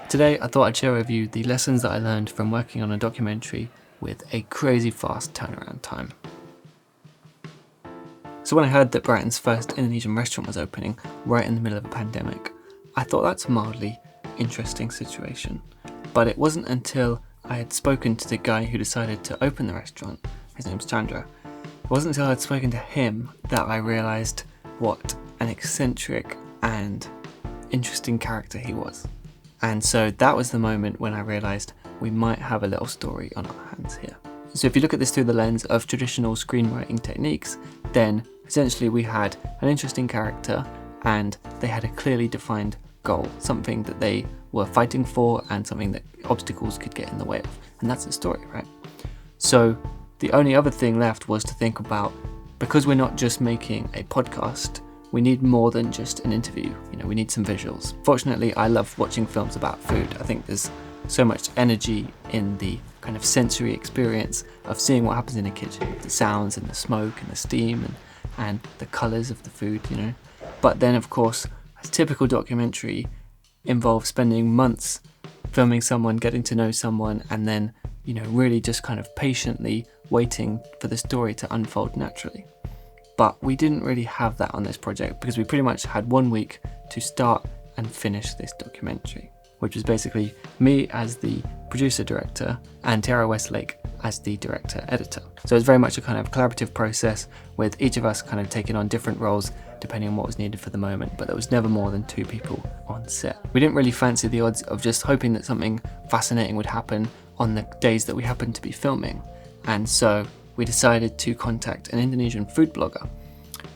Today I thought I'd share with you the lessons that I learned from working on a documentary with a crazy fast turnaround time. So when I heard that Brighton's first Indonesian restaurant was opening right in the middle of a pandemic, I thought that's a mildly interesting situation. But it wasn't until I had spoken to the guy who decided to open the restaurant, his name's Chandra, it wasn't until I had spoken to him that I realised what an eccentric and interesting character he was. And so that was the moment when I realised we might have a little story on our hands here. So if you look at this through the lens of traditional screenwriting techniques, then essentially we had an interesting character and they had a clearly defined goal, something that they were fighting for and something that obstacles could get in the way of. And that's the story, right? So the only other thing left was to think about, because we're not just making a podcast, we need more than just an interview. We need some visuals. Fortunately, I love watching films about food. I think there's so much energy in the kind of sensory experience of seeing what happens in a kitchen, the sounds and the smoke and the steam and the colours of the food, But then, of course, a typical documentary involves spending months filming someone, getting to know someone, and then, really just kind of patiently waiting for the story to unfold naturally. But we didn't really have that on this project because we pretty much had 1 week to start and finish this documentary, which was basically me as the producer-director and Tiara Westlake as the director-editor. So it's very much a kind of collaborative process with each of us kind of taking on different roles depending on what was needed for the moment, but there was never more than 2 people on set. We didn't really fancy the odds of just hoping that something fascinating would happen on the days that we happened to be filming, and so we decided to contact an Indonesian food blogger.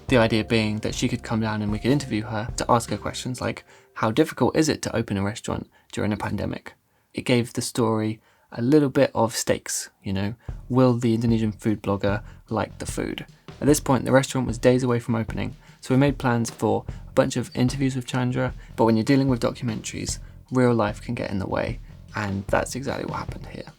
The idea being that she could come down and we could interview her to ask her questions like, how difficult is it to open a restaurant during a pandemic? It gave the story a little bit of stakes, Will the Indonesian food blogger like the food? At this point, the restaurant was days away from opening, so we made plans for a bunch of interviews with Chandra, but when you're dealing with documentaries, real life can get in the way, and that's exactly what happened here.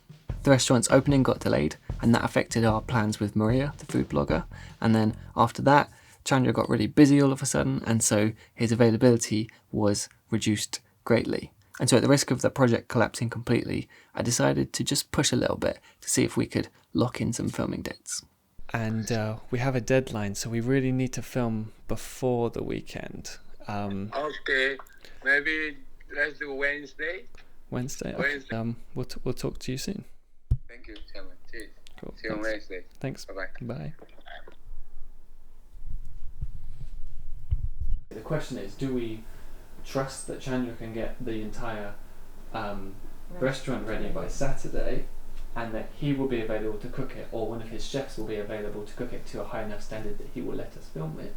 The restaurant's opening got delayed, and that affected our plans with Maria, the food blogger, and then after that, Chandra got really busy all of a sudden, and so his availability was reduced greatly. And so at the risk of the project collapsing completely, I decided to just push a little bit to see if we could lock in some filming dates. And we have a deadline, so we really need to film before the weekend. Okay, maybe let's do Wednesday. Wednesday? Okay. We'll talk to you soon. Thank you, Chandra. Cheers. Cool. See you on Wednesday. Thanks. Bye-bye. Bye. The question is, do we trust that Chandra can get the entire restaurant ready by Saturday and that he will be available to cook it, or one of his chefs will be available to cook it to a high enough standard that he will let us film it?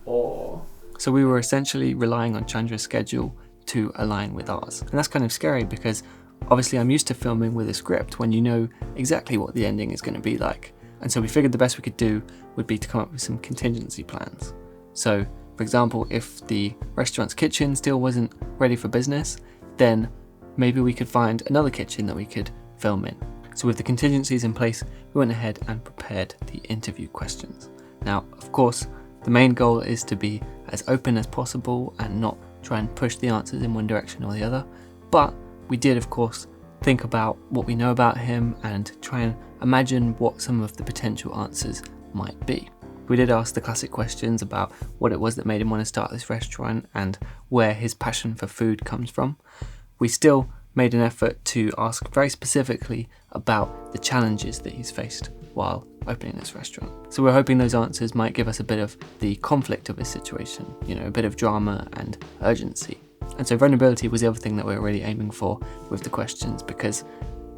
Or... So we were essentially relying on Chandra's schedule to align with ours. And that's kind of scary because obviously I'm used to filming with a script when you know exactly what the ending is going to be like. And so we figured the best we could do would be to come up with some contingency plans. So, for example, if the restaurant's kitchen still wasn't ready for business, then maybe we could find another kitchen that we could film in. So with the contingencies in place, we went ahead and prepared the interview questions. Now, of course, the main goal is to be as open as possible and not try and push the answers in one direction or the other. But we did, of course, think about what we know about him and try and imagine what some of the potential answers might be. We did ask the classic questions about what it was that made him want to start this restaurant and where his passion for food comes from. We still made an effort to ask very specifically about the challenges that he's faced while opening this restaurant. So we're hoping those answers might give us a bit of the conflict of his situation, a bit of drama and urgency. And so vulnerability was the other thing that we were really aiming for with the questions, because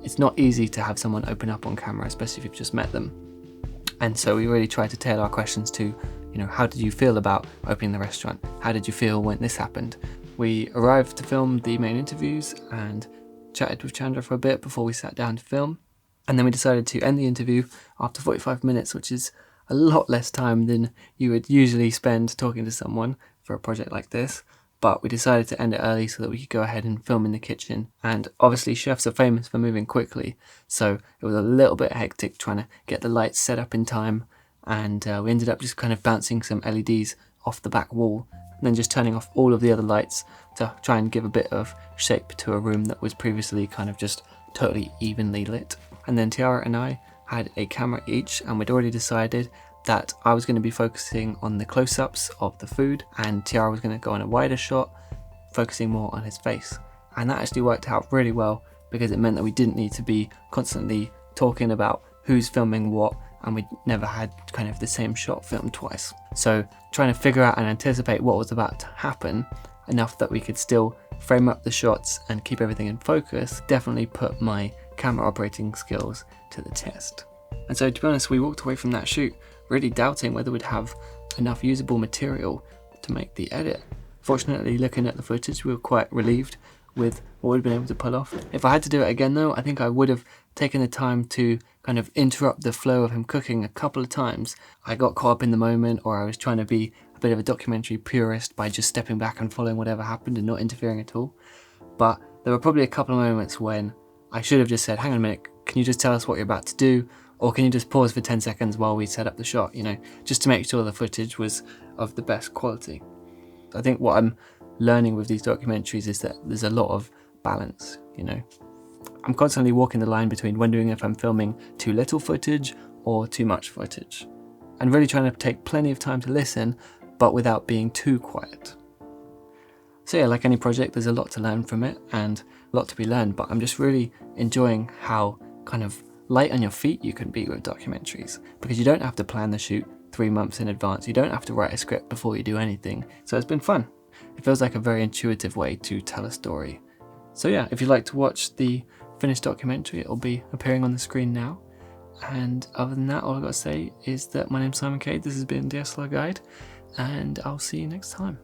it's not easy to have someone open up on camera, especially if you've just met them. And so we really tried to tailor our questions to, how did you feel about opening the restaurant? How did you feel when this happened? We arrived to film the main interviews and chatted with Chandra for a bit before we sat down to film. And then we decided to end the interview after 45 minutes, which is a lot less time than you would usually spend talking to someone for a project like this. But we decided to end it early so that we could go ahead and film in the kitchen. And obviously chefs are famous for moving quickly, so it was a little bit hectic trying to get the lights set up in time. And we ended up just kind of bouncing some LEDs off the back wall and then just turning off all of the other lights to try and give a bit of shape to a room that was previously kind of just totally evenly lit. And then Tiara and I had a camera each, and we'd already decided that I was going to be focusing on the close-ups of the food and Tiara was going to go on a wider shot, focusing more on his face. And that actually worked out really well because it meant that we didn't need to be constantly talking about who's filming what, and we never had kind of the same shot filmed twice. So trying to figure out and anticipate what was about to happen enough that we could still frame up the shots and keep everything in focus definitely put my camera operating skills to the test. And so to be honest, we walked away from that shoot really doubting whether we'd have enough usable material to make the edit. Fortunately, looking at the footage, we were quite relieved with what we'd been able to pull off. If I had to do it again though, I think I would have taken the time to kind of interrupt the flow of him cooking a couple of times. I got caught up in the moment, or I was trying to be a bit of a documentary purist by just stepping back and following whatever happened and not interfering at all. But there were probably a couple of moments when I should have just said, hang on a minute, can you just tell us what you're about to do? Or can you just pause for 10 seconds while we set up the shot, just to make sure the footage was of the best quality. I think what I'm learning with these documentaries is that there's a lot of balance, I'm constantly walking the line between wondering if I'm filming too little footage or too much footage. And really trying to take plenty of time to listen, but without being too quiet. So yeah, like any project, there's a lot to learn from it and a lot to be learned, but I'm just really enjoying how kind of light on your feet you can be with documentaries, because you don't have to plan the shoot 3 months in advance. You don't have to write a script before you do anything. So it's been fun. It feels like a very intuitive way to tell a story. So yeah, if you'd like to watch the finished documentary, it'll be appearing on the screen now. And other than that, all I've got to say is that my name's Cade, this has been DSLRguide, and I'll see you next time.